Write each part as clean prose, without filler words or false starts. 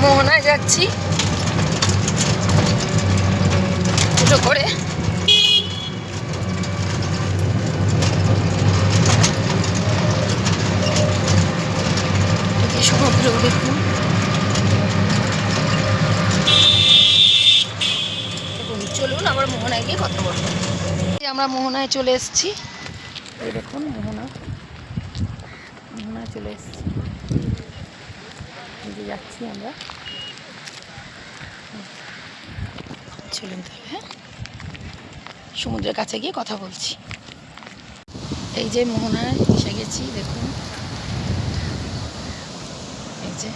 মোহনায় যাচ্ছি ছোটো করে। সমুদ্র দেখুন, চলুন আবার মোহনায় গিয়ে কথা বলবো। আমরা মোহনায় চলে এসেছি, এই দেখুন মোহনায় চলে এসেছি, যাচ্ছি আমরা। চলুন তাহলে, হ্যাঁ, সমুদ্রের কাছে গিয়ে কথা বলছি। এই যে মোহনায় এসে গেছি, দেখুন এই যে।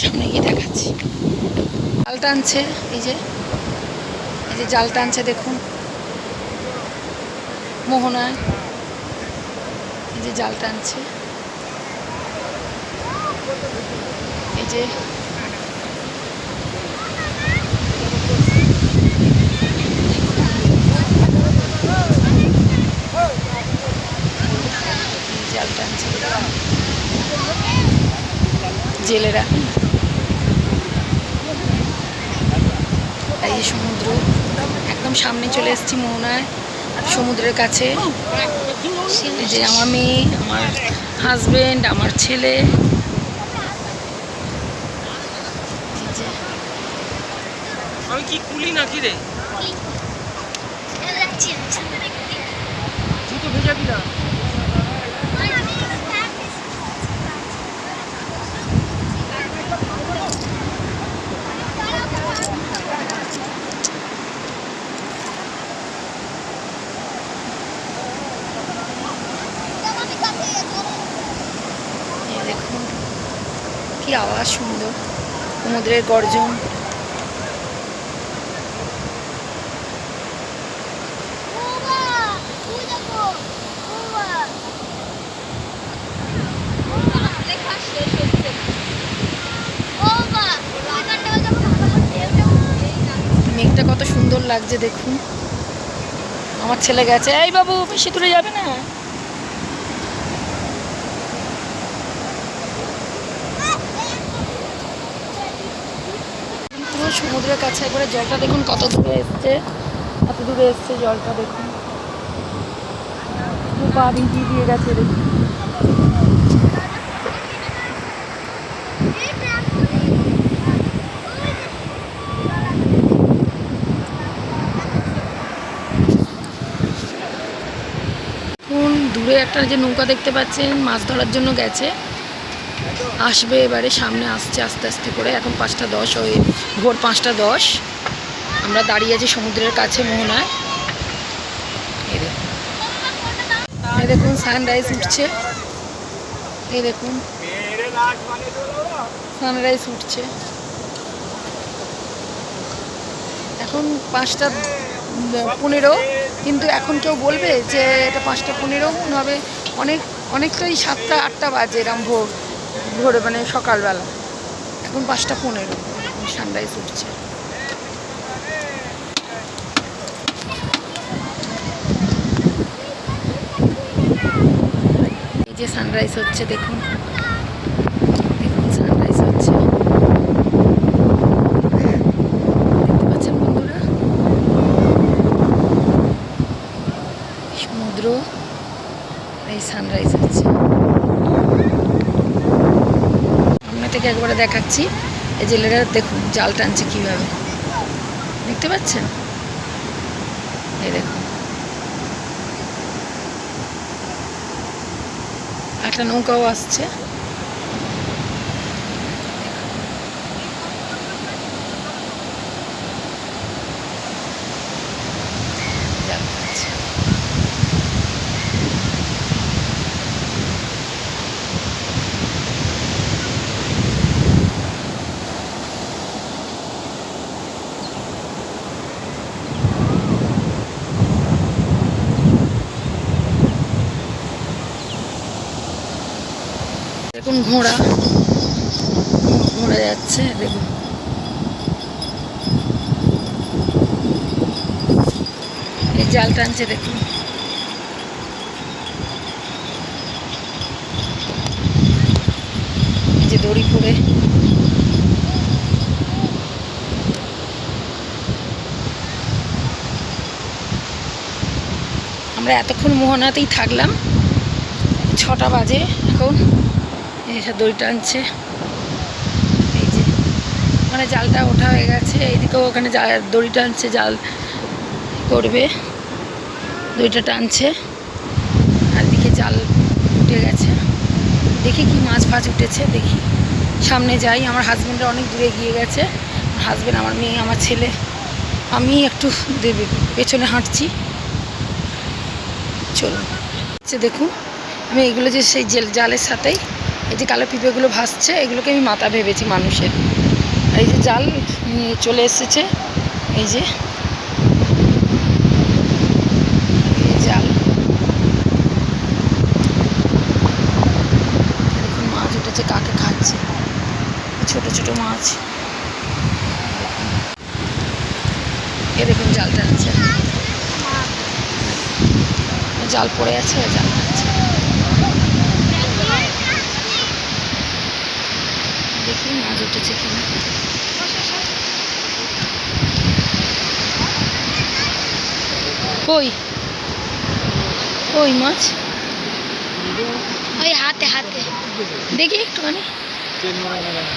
সামনে গিয়ে দেখাচ্ছি। জাল টানছে, এই যে জাল টানছে দেখুন মোহনায়, এই যে জাল টানছে, এই যে জাল টানছে জেলেরা। এই সমুদ্র একদম সামনে চলে এসেছি মোহনায়, সমুদ্রের কাছে। এই যে আমার মেয়ে, আমার হাজবেন্ড, আমার ছেলে। আমি কি কুলি নাকি রে? জুতো ভেজাবি না। দেখুন কি আওয়াজ সুন্দর, সমুদ্রের গর্জন। মেঘটা কত সুন্দর লাগছে দেখুন। আমার ছেলে গেছে, এই বাবু বেশি দূরে যাবে না। পুরো সমুদ্রের কাছে একবারে, জলটা দেখুন কত দূরে এসছে, কত দূরে এসছে জলটা দেখুন, পা ভিজিয়ে দিয়ে গেছে দেখুন। দূরে একটা যে নৌকা দেখতে পাচ্ছেন, মাছ ধরার জন্য গেছে, আসবে এবারে, সামনে আসছে আস্তে আস্তে করে। এখন 5টা 10, ওই ভোর 5টা 10। আমরা দাঁড়িয়ে আছি সমুদ্রের কাছে মোহনায়। এই দেখুন সানরাইজ উঠছে, এই দেখুন সানরাইজ উঠছে। এখন 5টা 15, কিন্তু এখন কেউ বলবে যে এটা 5টা 15, মনে হবে অনেকটাই 7টা 8টা বাজে, এরম ভোরে মানে সকালবেলা। এখন 5টা 15 সানরাইজ উঠছে। এই যে সানরাইজ হচ্ছে দেখুন, দেখুন সানরাইজ হচ্ছে, দেখতে পাচ্ছেন বন্ধুরা, সমুদ্র, এই সানরাইজ হচ্ছে। সামনে থেকে একবারে দেখাচ্ছি, এই জেলেরা দেখুন জাল টানছে কিভাবে, দেখতে পাচ্ছেন? এই দেখুন একটা নৌকাও আসছে। দেখুন ঘোড়া ঘোড়া যাচ্ছে, দেখুন এই জাল টানছে, দেখুন এই যে দড়ি পড়ে। আমরা এতক্ষণ মোহনাতেই থাকলাম, 6টা বাজে এখন। এইসব দড়ি টানছে, এই যে ওখানে জালটা ওঠা হয়ে গেছে, এইদিকেও ওখানে দড়ি টানছে, জাল করবে, দড়িটা টানছে, আর দিকে জাল উঠে গেছে। দেখি কি মাছ ফাছ উঠেছে, দেখি সামনে যাই। আমার হাজব্যান্ডরা অনেক দূরে গিয়ে গেছে, হাজব্যান্ড, আমার মেয়ে, আমার ছেলে, আমি একটু পেছনে হাঁটছি। চলুন, আচ্ছা দেখুন, আমি এগুলো যে সেই জালের সাথেই এই যে কালো পিঁপড়েগুলো ভাসছে, এগুলোকে আমি মাথা ভেবেছি মানুষের। এই যে জাল নিয়ে চলে এসেছে, এই যে জাল, দেখুন মাছ উঠেছে, কাকে খাচ্ছে, ছোট ছোট মাছ। এ দেখুন জাল টানছে, জাল পড়ে আছে, জাল টানছে। দেখি মাছ উঠেছে কিনা। কই কই মাছ? ওই হাতে হাতে দেখি একটুখানি।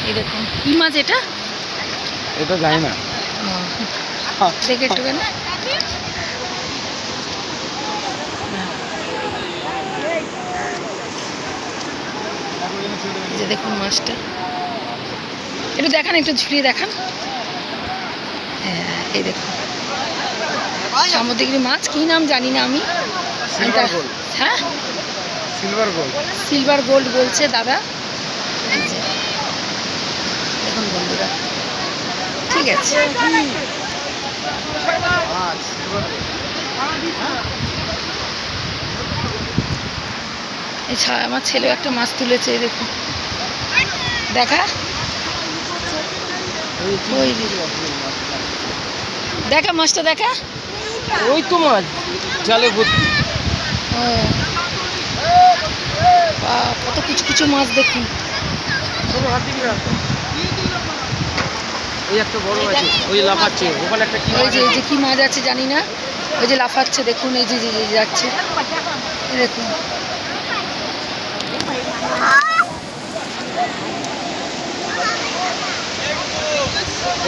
এই দেখুন কি মাছ এটা? এটা জানি না, দেখি একটুখানি। এই যে দেখুন মাছটা, একটু দেখান, একটু ঝুলিয়ে দেখান। হ্যাঁ এই দেখুন সামুদ্রিক মাছ, কি নাম জানি না আমি। হ্যাঁ সিলভার গোল্ড। সিলভার গোল্ড বলছে দাদা। এই যে দেখুন বন্ধুরা, ঠিক আছে। এই আমার ছেলেও একটা মাছ তুলেছে, এই দেখুন, দেখা ওই দেখা মাছটা দেখা। ওই তো মাছ জালে ভর্তি। ও বাহ, কত কিছু কিছু মাছ দেখুন। হাত দিবি না। ওই একটা বড় আছে, ওই লাফাচ্ছে, ওখানে একটা কি ওই যে এই যে কি মাছ আছে জানি না, ওই যে লাফাচ্ছে দেখুন, এই যে যে যে যাচ্ছে, এই দেখুন।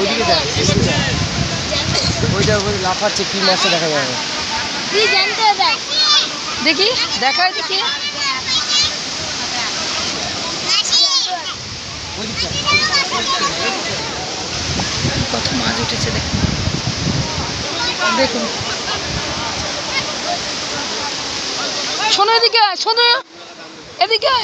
ওইদিকে যায়, ওইটা ওই লাফাচ্ছে, কি মাছটা দেখা যাবে। দেখি দেখায় দেখি, কত মাছ উঠেছে দেখুন, দেখুন। শোনো এদিকে, শোনো এদিকে।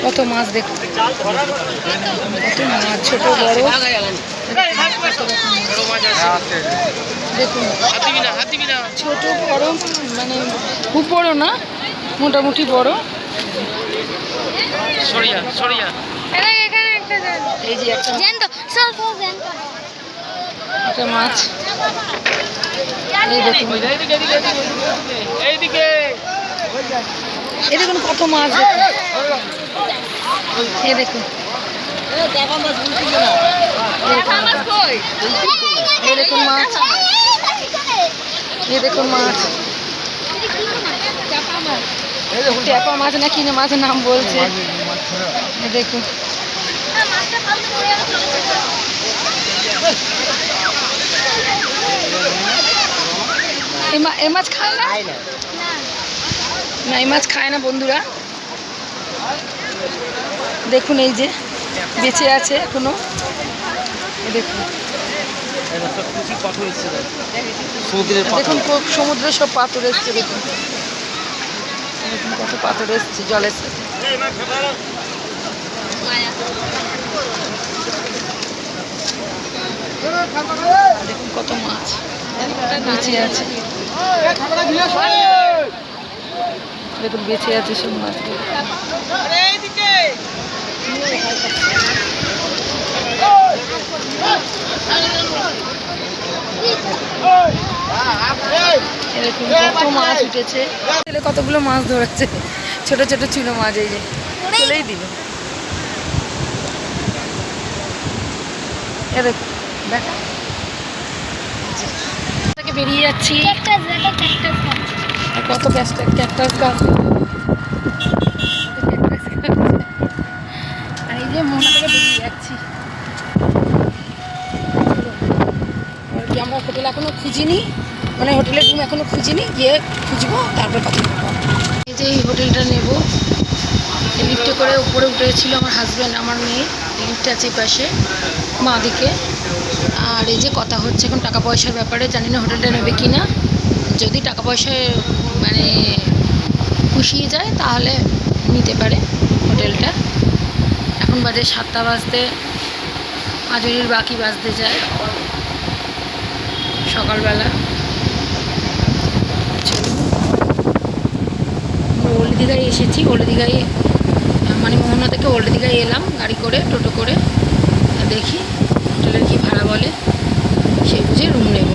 কত মাছ দেখুন, কত মাছ, ছোট বড় দেখুন, ছোট বড়, মানে খুব বড় না, মোটামুটি বড়। এই যে একটা মাছ, এই দেখুন, এই দেখুন কত মাছ দেখুন, এই দেখুন, এই দেখুন মাছ, এই দেখুন মাছ, ট্যাপা মাছ না কি না মাছের নাম বলছে, এই দেখুন। এই মাছ খায় না, না এই মাছ খায় না বন্ধুরা। দেখুন এই যে বেঁচে আছে এখনো, দেখুন সব প্রচুর পাথর এসছে সমুদ্রের পাথর। দেখুন সমুদ্রের সব পাথর এসছে, দেখুন দেখুন কত পাথর এসছে জলের সাথে। দেখুন কত মাছ বেঁচে আছে, দেখুন বেঁচে আছে সব মাছগুলো। এরকম কত মাছ উঠেছে, কতগুলো মাছ ধরেছে, ছোট ছোট ছিল মাছ, এই যে চলেই দিল। এরকম দেখা বেরিয়ে যাচ্ছি, কত ক্যাকটাস গাছ, আর এই যে মোহনা থেকে বেরিয়ে যাচ্ছি। আমরা হোটেল এখনো খুঁজিনি, মানে হোটেলের রুম এখনো খুঁজিনি, গিয়ে খুঁজবো তারপর কথা বলবো। এই যে এই হোটেলটা নেব, লিফটে করে উপরে উঠেছিল আমার হাজব্যান্ড, আমার মেয়ে, লিফট আছে পাশে মা দিকে। আর এই যে কথা হচ্ছে এখন টাকা পয়সার ব্যাপারে, জানি না হোটেলটা নেবে কি না। যদি টাকা পয়সায় মানে পুষিয়ে যায় তাহলে নিতে পারে হোটেলটা। এখন বাজে 7টা বাজতে, আজরির বাকি বাজতে যায় সকালবেলা। ওল্ড দীঘায় এসেছি, ওল্ড দীঘায় মানে মোহনা থেকে ওল্ড দীঘায় এলাম গাড়ি করে, টোটো করে। দেখি হোটেলের কি ভাড়া বলে, সে বুঝে রুম নেব।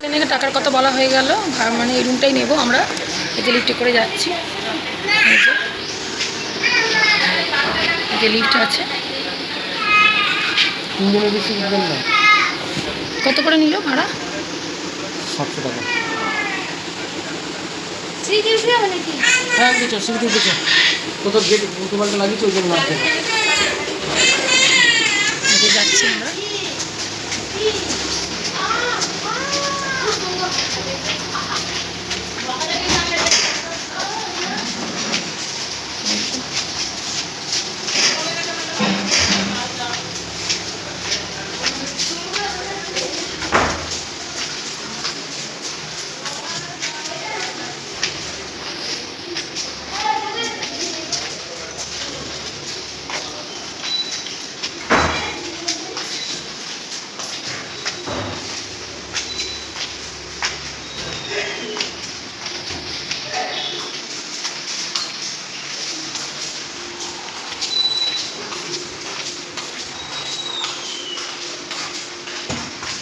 এখানে টাকার কথা বলা হয়ে গেল, মানে এই রুমটাই নেব আমরা। এই যে লিফটে করে যাচ্ছি, এই যে লিফট আছে। বেশি উঠবেন না। কত করে নিল ভাড়া? 700 টাকা। হ্যাঁ কিছু সুবিধা কিছু কোথাও গেট উল্টোপাল্টা লাগিয়েছে, ওই জন্য মারতে যাচ্ছি আমরা।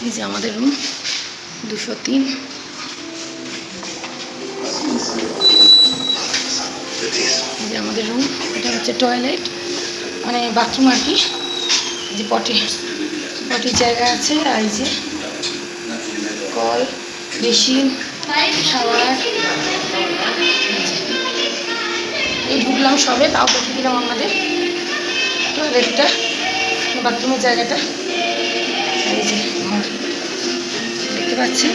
এই যে আমাদের রুম 203। এই যে আমাদের রুম, এটা হচ্ছে টয়লেট, মানে বাথরুম আর কি। এই যে পটির জায়গা আছে, আর এই যে কল, বেসিন, শাওয়ার। এই ঢুকলাম সবে, তাও দেখে দিলাম আমাদের টয়লেটটা, বাথরুমের জায়গাটা। এই যে ঘর দেখতে পাচ্ছেন।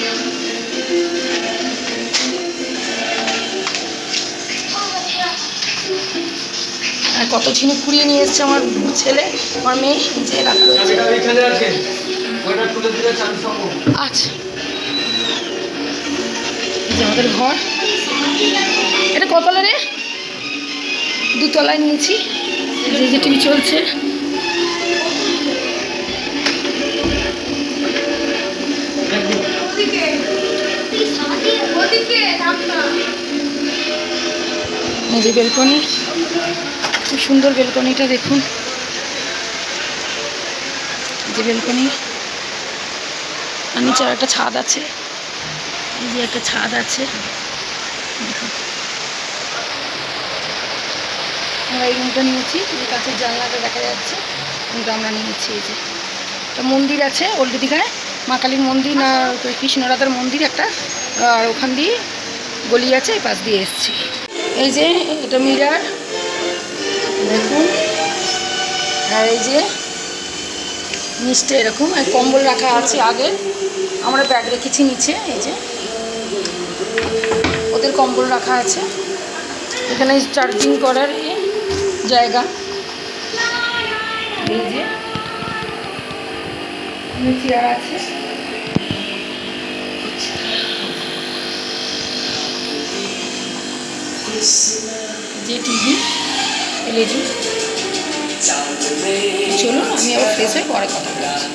আর কত ঝিনুক কুড়িয়ে নিয়ে এসছে আমার ছেলে, আমার মেয়ে, যে রাখা রয়েছে। আচ্ছা, এই যে আমাদের ঘর। এটা কতলা রে? 2 তলায় নিয়েছি। এই যে টিভি চলছে। এই যে বেলকনি, খুব সুন্দর বেলকনিটা দেখুন। এই যে বেলকনি, আর নিচে একটা ছাদ আছে, এই যে একটা ছাদ আছে দেখুন। আমরা এই রুমটা নিয়েছি, যে কাছের জানলাটা দেখা যাচ্ছে, রুমটা আমরা নিয়েছি। এই যে একটা মন্দির আছে ওল্ড দীঘায়, মা কালীর মন্দির না কৃষ্ণরাধার মন্দির একটা, আর ওখান দিয়ে গলি আছে, এই পাশ দিয়ে এসছি। এই যে এটা মিরার দেখুন, আর এই যে নিচটা এরকম, আর কম্বল রাখা আছে আগে, আমরা ব্যাগ রেখেছি নিচে। এই যে ওদের কম্বল রাখা আছে, এখানে চার্জিং করার জায়গা। এই যে এখানে চেয়ার আছে। যে টিভি এলইডি। চলুন আমি আবার ফ্রেশ হয়ে পরে কথা বলছি।